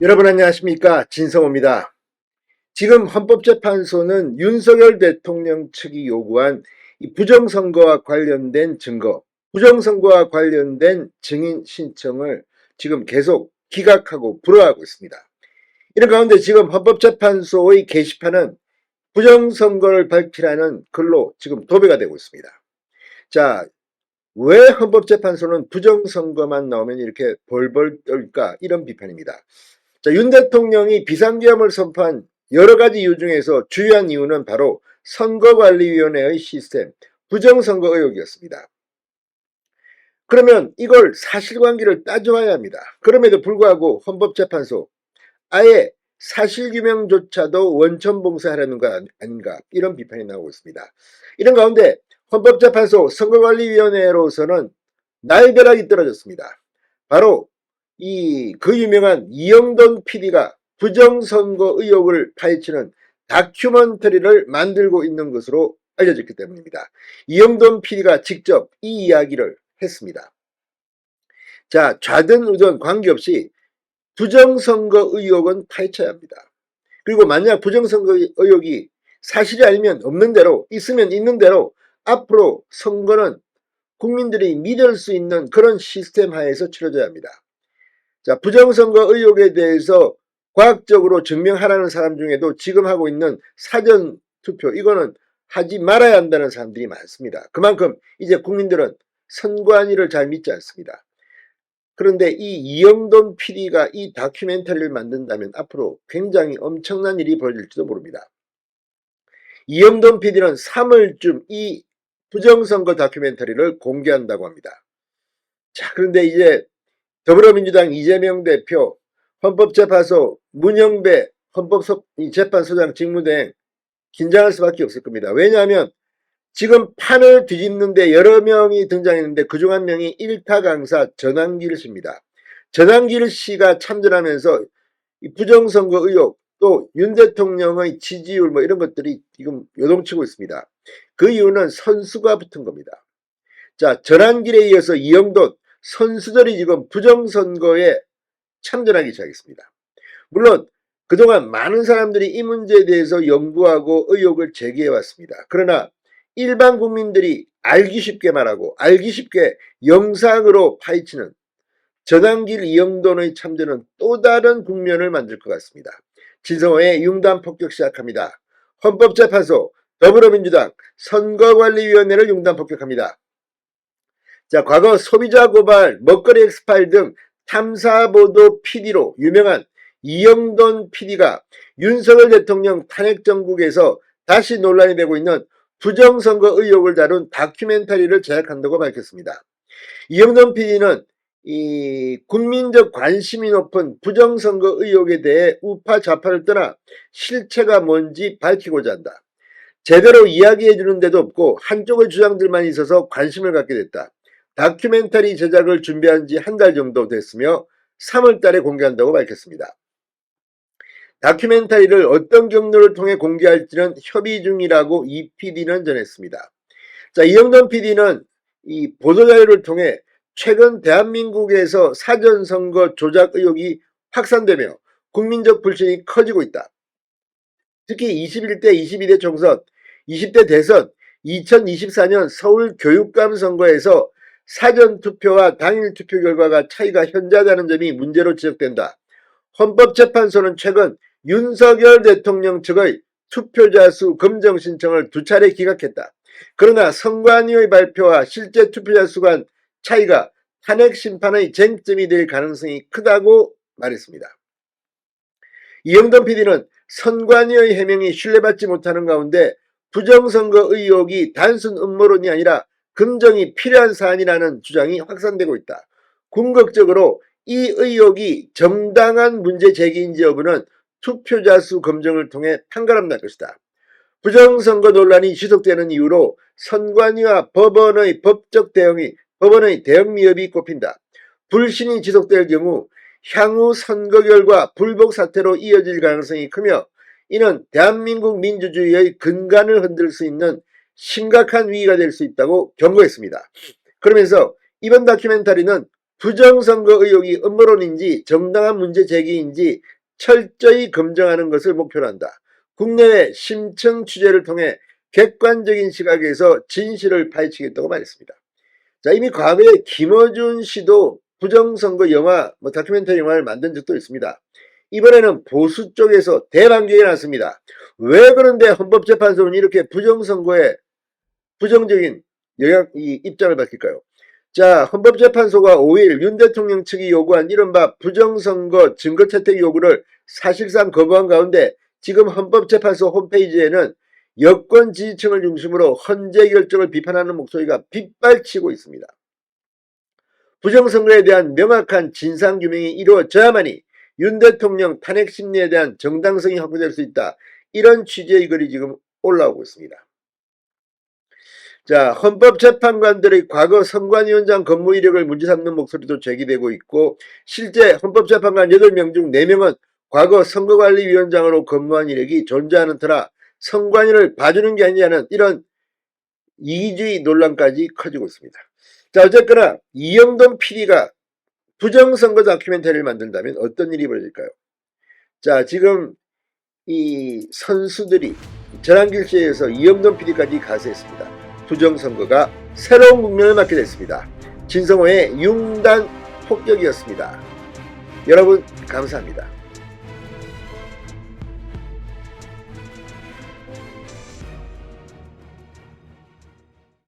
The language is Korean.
여러분 안녕하십니까, 진성호입니다. 지금 헌법재판소는 윤석열 대통령 측이 요구한 이 부정선거와 관련된 증거, 부정선거와 관련된 증인 신청을 지금 계속 기각하고 불허하고 있습니다. 이런 가운데 지금 헌법재판소의 게시판은 부정선거를 밝히라는 글로 지금 도배가 되고 있습니다. 자, 왜 헌법재판소는 부정선거만 나오면 이렇게 벌벌 떨까, 이런 비판입니다. 자, 윤 대통령이 비상계엄을 선포한 여러 가지 이유 중에서 주요한 이유는 바로 선거관리위원회의 시스템, 부정선거 의혹이었습니다. 그러면 이걸 사실관계를 따져봐야 합니다. 그럼에도 불구하고 헌법재판소 아예 사실규명조차도 원천봉쇄하려는 것 아닌가, 이런 비판이 나오고 있습니다. 이런 가운데 헌법재판소 선거관리위원회로서는 날벼락이 떨어졌습니다. 바로 그 유명한 이영돈 PD가 부정선거 의혹을 파헤치는 다큐멘터리를 만들고 있는 것으로 알려졌기 때문입니다. 이영돈 PD가 직접 이 이야기를 했습니다. 자, 좌든 우든 관계없이 부정선거 의혹은 파헤쳐야 합니다. 그리고 만약 부정선거 의혹이 사실이 아니면 없는 대로, 있으면 있는 대로 앞으로 선거는 국민들이 믿을 수 있는 그런 시스템 하에서 치러져야 합니다. 자, 부정선거 의혹에 대해서 과학적으로 증명하라는 사람 중에도 지금 하고 있는 사전투표, 이거는 하지 말아야 한다는 사람들이 많습니다. 그만큼 이제 국민들은 선관위를 잘 믿지 않습니다. 그런데 이 이영돈 PD가 이 다큐멘터리를 만든다면 앞으로 굉장히 엄청난 일이 벌어질지도 모릅니다. 이영돈 PD는 3월쯤 이 부정선거 다큐멘터리를 공개한다고 합니다. 자, 그런데 이제 더불어민주당 이재명 대표, 헌법재판소 문영배 헌법재판소장 직무대행 긴장할 수밖에 없을 겁니다. 왜냐하면 지금 판을 뒤집는데 여러 명이 등장했는데 그중 한 명이 일타 강사 전한길 씨입니다. 전한길 씨가 참전하면서 이 부정선거 의혹, 또 윤 대통령의 지지율 이런 것들이 지금 요동치고 있습니다. 그 이유는 선수가 붙은 겁니다. 자, 전한길에 이어서 이영돈, 선수들이 지금 부정선거에 참전하기 시작했습니다. 물론 그동안 많은 사람들이 이 문제에 대해서 연구하고 의혹을 제기해왔습니다. 그러나 일반 국민들이 알기 쉽게 말하고 알기 쉽게 영상으로 파헤치는 전한길 이영돈의 참전은 또 다른 국면을 만들 것 같습니다. 진성호의 융단 폭격 시작합니다. 헌법재판소, 더불어민주당 선거관리위원회를 융단 폭격합니다. 자, 과거 소비자 고발, 먹거리 엑스파일 등 탐사보도 PD로 유명한 이영돈 PD가 윤석열 대통령 탄핵 정국에서 다시 논란이 되고 있는 부정선거 의혹을 다룬 다큐멘터리를 제작한다고 밝혔습니다. 이영돈 PD는 이 국민적 관심이 높은 부정선거 의혹에 대해 우파 좌파를 떠나 실체가 뭔지 밝히고자 한다. 제대로 이야기해 주는 데도 없고 한쪽의 주장들만 있어서 관심을 갖게 됐다. 다큐멘터리 제작을 준비한 지 한 달 정도 됐으며 3월 달에 공개한다고 밝혔습니다. 다큐멘터리를 어떤 경로를 통해 공개할지는 협의 중이라고 이 PD는 전했습니다. 자, 이영돈 PD는 이 보도자료를 통해 최근 대한민국에서 사전선거 조작 의혹이 확산되며 국민적 불신이 커지고 있다. 특히 21대, 22대 총선, 20대 대선, 2024년 서울 교육감 선거에서 사전투표와 당일투표 결과가 차이가 현저하다는 점이 문제로 지적된다. 헌법재판소는 최근 윤석열 대통령 측의 투표자 수 검정 신청을 2차례 기각했다. 그러나 선관위의 발표와 실제 투표자 수 간 차이가 탄핵 심판의 쟁점이 될 가능성이 크다고 말했습니다. 이영돈 PD는 선관위의 해명이 신뢰받지 못하는 가운데 부정선거 의혹이 단순 음모론이 아니라 검증이 필요한 사안이라는 주장이 확산되고 있다. 궁극적으로 이 의혹이 정당한 문제 제기인지 여부는 투표자 수 검증을 통해 판가름 날 것이다. 부정선거 논란이 지속되는 이유로 선관위와 법원의 법원의 대응 미흡이 꼽힌다. 불신이 지속될 경우 향후 선거 결과 불복 사태로 이어질 가능성이 크며 이는 대한민국 민주주의의 근간을 흔들 수 있는 심각한 위기가 될 수 있다고 경고했습니다. 그러면서 이번 다큐멘터리는 부정선거 의혹이 음모론인지 정당한 문제 제기인지 철저히 검증하는 것을 목표로 한다. 국내외 심층 취재를 통해 객관적인 시각에서 진실을 파헤치겠다고 말했습니다. 자, 이미 과거에 김어준 씨도 부정선거 영화, 다큐멘터리 영화를 만든 적도 있습니다. 이번에는 보수 쪽에서 대반격이 났습니다. 왜 그런데 헌법재판소는 이렇게 부정선거에 부정적인 입장을 밝힐까요? 자, 헌법재판소가 5일 윤 대통령 측이 요구한 이른바 부정선거 증거 채택 요구를 사실상 거부한 가운데 지금 헌법재판소 홈페이지에는 여권 지지층을 중심으로 헌재 결정을 비판하는 목소리가 빗발치고 있습니다. 부정선거에 대한 명확한 진상규명이 이루어져야만이 윤 대통령 탄핵 심리에 대한 정당성이 확보될 수 있다. 이런 취지의 글이 지금 올라오고 있습니다. 자, 헌법재판관들의 과거 선관위원장 근무 이력을 문제 삼는 목소리도 제기되고 있고, 실제 헌법재판관 8명 중 4명은 과거 선거관리위원장으로 근무한 이력이 존재하는 터라 선관위를 봐주는 게 아니냐는 이런 이기주의 논란까지 커지고 있습니다. 자, 어쨌거나 이영돈 PD가 부정선거 다큐멘터리를 만든다면 어떤 일이 벌어질까요? 자, 지금 이 선수들이 전환길시에서 이영돈 PD까지 가세했습니다. 부정선거가 새로운 국면을 맞게 됐습니다. 진성호의 융단 폭격이었습니다. 여러분 감사합니다.